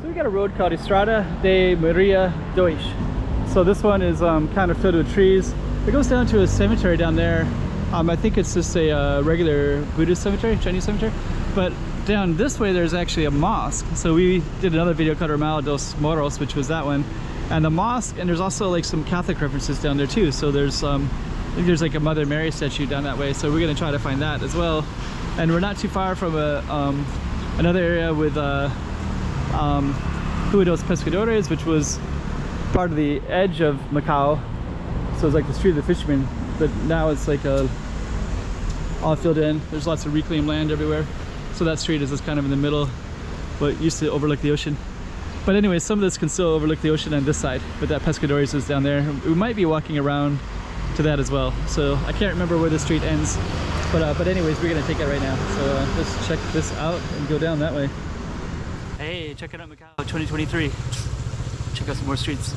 we got a road called Estrada de Maria Dois. So this one is kind of filled with trees. It goes down to a cemetery down there. I think it's just a regular Buddhist cemetery, Chinese cemetery. But down this way there's actually a mosque. So we did another video called Ramal dos Moros, which was that one. And the mosque, and there's also like some Catholic references down there too. So there's I think there's like a Mother Mary statue down that way. So we're gonna try to find that as well. And we're not too far from another area with Rua dos Pescadores, which was part of the edge of Macau. So it's like the street of the fishermen, but now it's like all filled in. There's lots of reclaimed land everywhere. So that street is just kind of in the middle, but used to overlook the ocean. But anyway, some of this can still overlook the ocean on this side, but that Pescadores is down there. We might be walking around to that as well. So I can't remember where the street ends, but anyways, we're gonna take it right now. So let's check this out and go down that way. Hey, check it out, Macau 2023. Check out some more streets.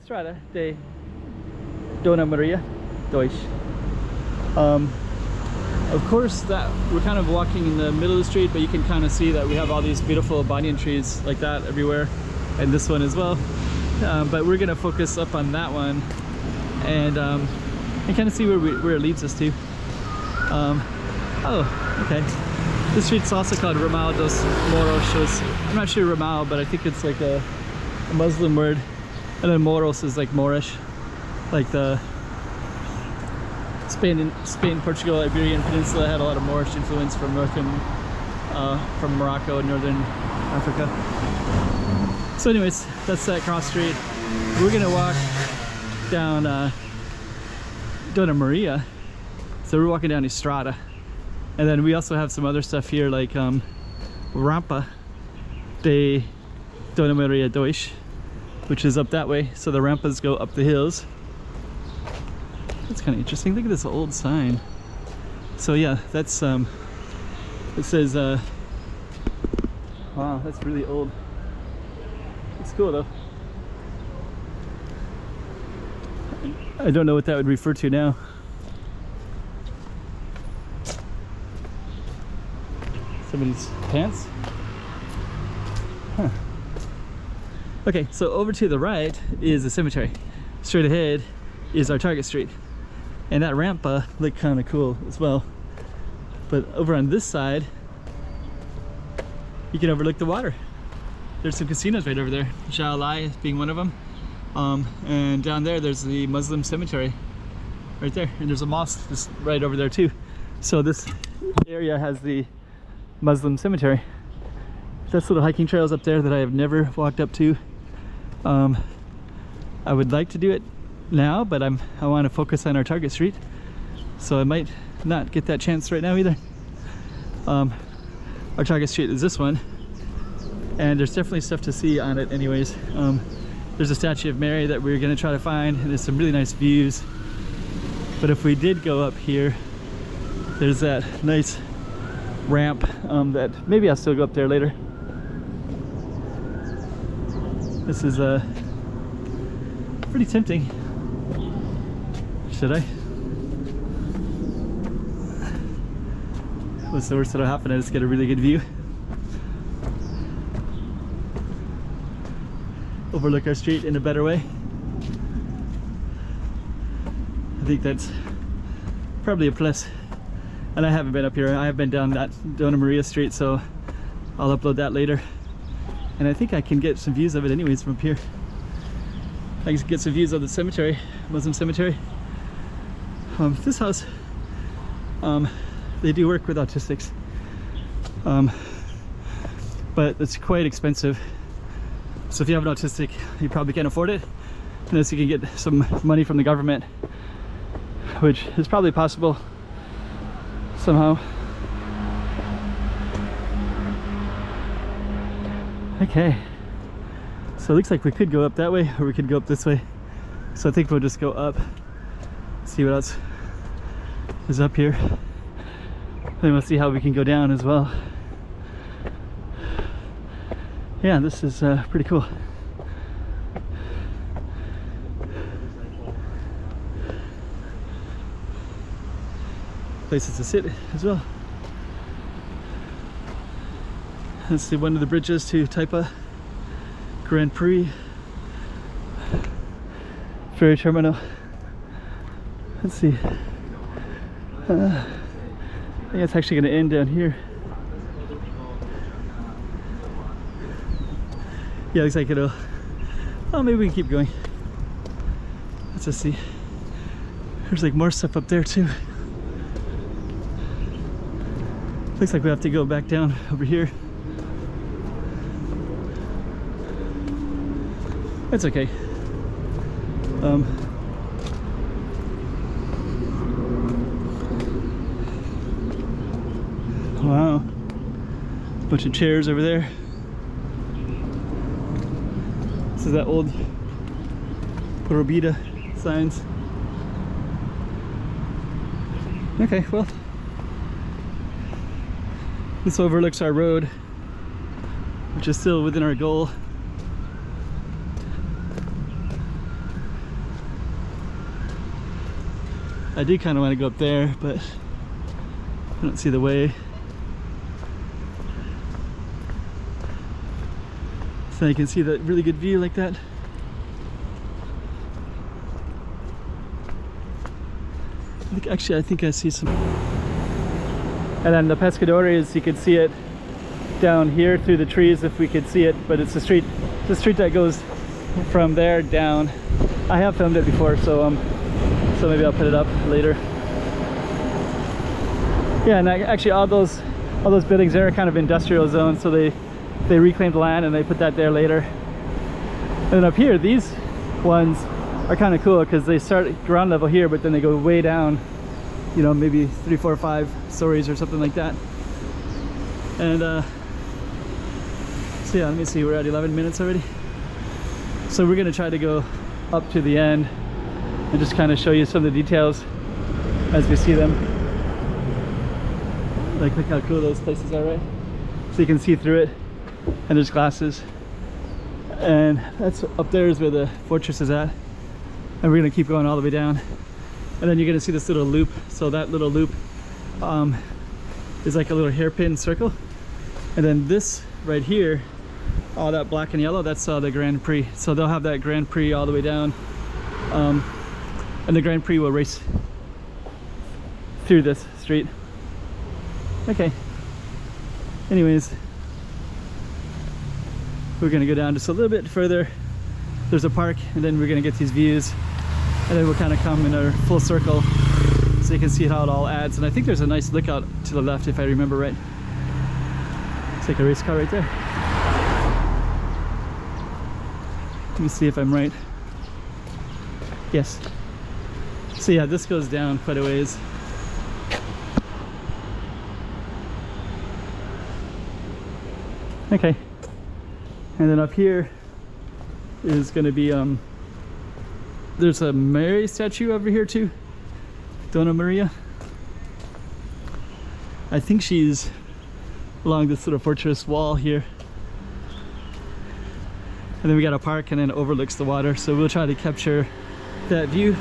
Estrada de Dona Maria Dois. Of course, that we're kind of walking in the middle of the street, but you can kind of see that we have all these beautiful banyan trees like that everywhere, and this one as well. But we're gonna focus up on that one and kind of see where it leads us to. Oh, okay. This street's also called Ramal dos Moros. I'm not sure Ramal, but I think it's like a Muslim word. And then Moros is like Moorish, like the Spain, Portugal, Iberian Peninsula had a lot of Moorish influence from from Morocco and northern Africa. So anyways, that's that cross street. We're gonna walk down Dona Maria. So we're walking down Estrada. And then we also have some other stuff here like Rampa de Dona Maria Dois, which is up that way. So the rampas go up the hills. That's kind of interesting. Look at this old sign. So yeah, that's it says wow, that's really old. It's cool though. I don't know what that would refer to now. Somebody's pants? Huh. Okay, so over to the right is the cemetery. Straight ahead is our target street. And that rampa looked kind of cool as well. But over on this side, you can overlook the water. There's some casinos right over there. Jalai being one of them. And down there, there's the Muslim cemetery right there. And there's a mosque just right over there too. So this area has the Muslim cemetery. There's little hiking trails up there that I have never walked up to. I would like to do it now, but I want to focus on our target street, so I might not get that chance right now either. Our target street is this one, and there's definitely stuff to see on it anyways. There's a statue of Mary that we're going to try to find, and there's some really nice views. But if we did go up here, there's that nice ramp that maybe I'll still go up there later. This is pretty tempting. Should I? What's the worst that'll happen? I just get a really good view. Overlook our street in a better way. I think that's probably a plus. And I haven't been up here. I have been down that Dona Maria Street, so I'll upload that later. And I think I can get some views of it anyways from up here. I can get some views of the cemetery, Muslim cemetery. This house, they do work with autistics, but it's quite expensive. So if you have an autistic, you probably can't afford it unless you can get some money from the government, which is probably possible somehow. Okay, so it looks like we could go up that way or we could go up this way. So I think we'll just go up, see what else is up here. Then we'll see how we can go down as well. Yeah, this is pretty cool. places to sit as well. Let's see, one of the bridges to Taipa Grand Prix ferry terminal. Let's see. I think it's actually going to end down here. Yeah, looks like it'll. Oh, maybe we can keep going. Let's just see. There's like more stuff up there too. Looks like we have to go back down over here. That's okay. Wow. Bunch of chairs over there. This is that old Soulbrigada signs. Okay, well, this overlooks our road, which is still within our goal. I do kind of want to go up there, but I don't see the way. So you can see that really good view like that. I think I see some. And then the Pescadores, you could see it down here through the trees if we could see it, but it's the street that goes from there down. I have filmed it before, so maybe I'll put it up later. Yeah, and actually all those buildings there are kind of industrial zones, so they reclaimed land and they put that there later. And then up here, these ones are kind of cool because they start at ground level here, but then they go way down, you know, maybe 3, 4, 5 stories or something like that. And so yeah, let me see, we're at 11 minutes already. So we're gonna try to go up to the end and just kind of show you some of the details as we see them. Like, look how cool those places are, right? So you can see through it, and there's glasses. And that's up there is where the fortress is at. And we're gonna keep going all the way down. And then you're gonna see this little loop. So that little loop is like a little hairpin circle. And then this right here, all that black and yellow, that's the Grand Prix. So they'll have that Grand Prix all the way down. And the Grand Prix will race through this street. Okay. Anyways, we're gonna go down just a little bit further. There's a park, and then we're gonna get these views, and then we'll kind of come in a full circle so you can see how it all adds. And I think there's a nice lookout to the left, if I remember right. It's like a race car right there. Let me see if I'm right. Yes. So yeah, this goes down quite a ways. Okay. And then up here is going to be there's a Mary statue over here too, Dona Maria. I think she's along this little fortress wall here. And then we got a park, and then it overlooks the water, so we'll try to capture that view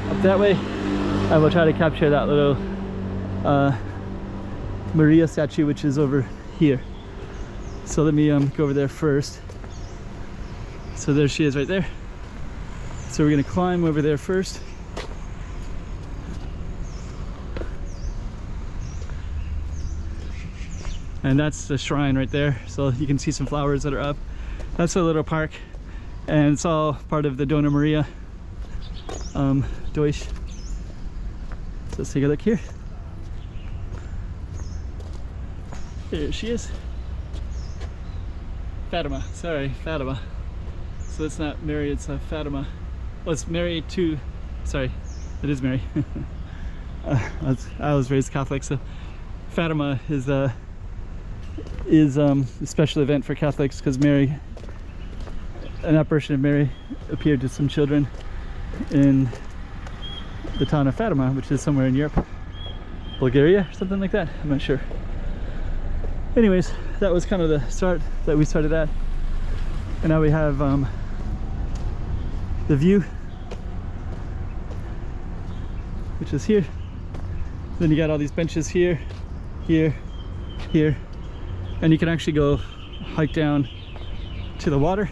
up that way. I will try to capture that little Maria statue, which is over here. So let me go over there first. So there she is right there. So we're gonna climb over there first. And that's the shrine right there. So you can see some flowers that are up. That's a little park, and it's all part of the Dona Maria Deutsch. So let's take a look here. There she is. Fatima, sorry, Fatima. So it's not Mary, it's Fatima. Well, it's Mary too. Sorry, it is Mary. I was raised Catholic, so Fatima is a special event for Catholics because Mary, an apparition of Mary, appeared to some children in the town of Fatima, which is somewhere in Europe, Bulgaria, or something like that. I'm not sure. Anyways, that was kind of the start that we started at, and now we have the view, which is here. Then you got all these benches here, here, here, and you can actually go hike down to the water.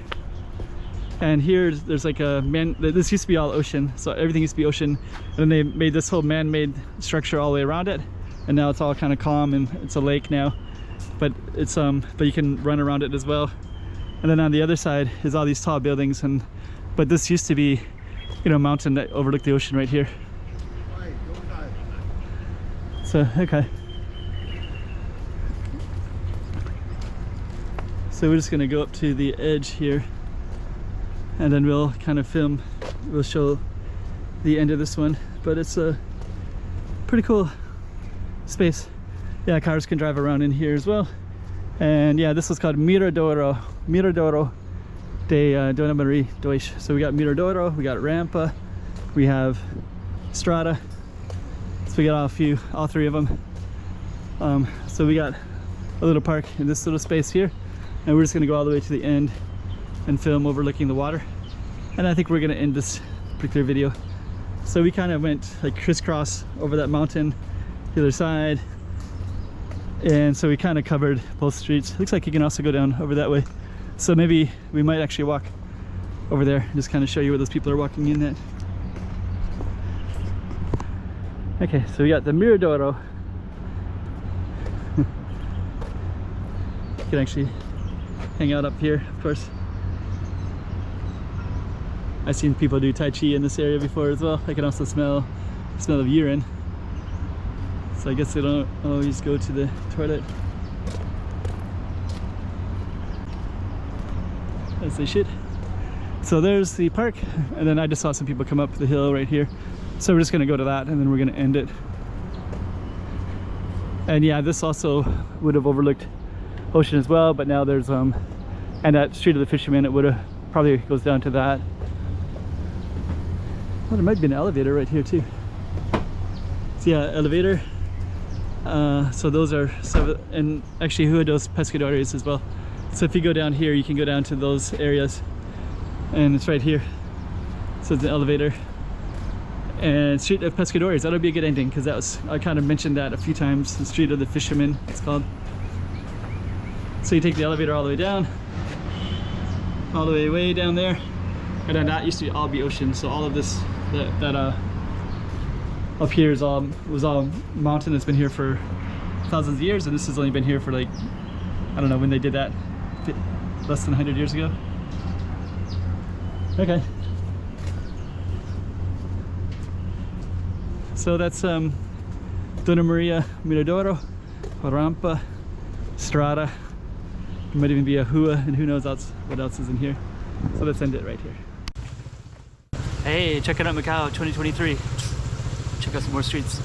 And here there's like a this used to be all ocean, so everything used to be ocean, and then they made this whole man-made structure all the way around it, and now it's all kind of calm and it's a lake now, but it's but you can run around it as well. And then on the other side is all these tall buildings, but this used to be, you know, a mountain that overlooked the ocean right here. So okay, so we're just gonna go up to the edge here, and then we'll kind of film, we'll show the end of this one, but it's a pretty cool space. Yeah, cars can drive around in here as well. And yeah, this was called Miradoro de Dona Maria Deutsch. So we got Miradoro, we got Rampa, we have Estrada. So we got all three of them. So we got a little park in this little space here, and we're just gonna go all the way to the end and film overlooking the water. And I think we're gonna end this particular video. So we kind of went like crisscross over that mountain, the other side, and so we kind of covered both streets. Looks like you can also go down over that way, so maybe we might actually walk over there and just kind of show you where those people are walking in at. Okay, so we got the Miradoro. You can actually hang out up here, of course. I've seen people do Tai Chi in this area before as well. I can also smell the smell of urine. So I guess they don't always go to the toilet as they should. So there's the park, and then I just saw some people come up the hill right here. So we're just gonna go to that, and then we're gonna end it. And yeah, this also would have overlooked ocean as well, but now there's and that Street of the Fishermen, it would have probably goes down to that. Well, there might be an elevator right here too. So yeah, elevator. So those are and actually Rua dos Pescadores as well. So if you go down here, you can go down to those areas, and it's right here. So it's an elevator. And Street of Pescadores, that'll be a good ending, because that was, I kind of mentioned that a few times. The Street of the Fishermen, it's called. So you take the elevator all the way down, all the way down there, and then that used to all be ocean. So all of this that up here was all mountain that's been here for thousands of years, and this has only been here for like, I don't know when they did that, less than 100 years ago. Okay. So that's Dona Maria Miradoro, Rampa, Estrada. There might even be a Rua, and who knows what else is in here. So let's end it right here. Hey, check it out, Macau 2023. Check out some more streets.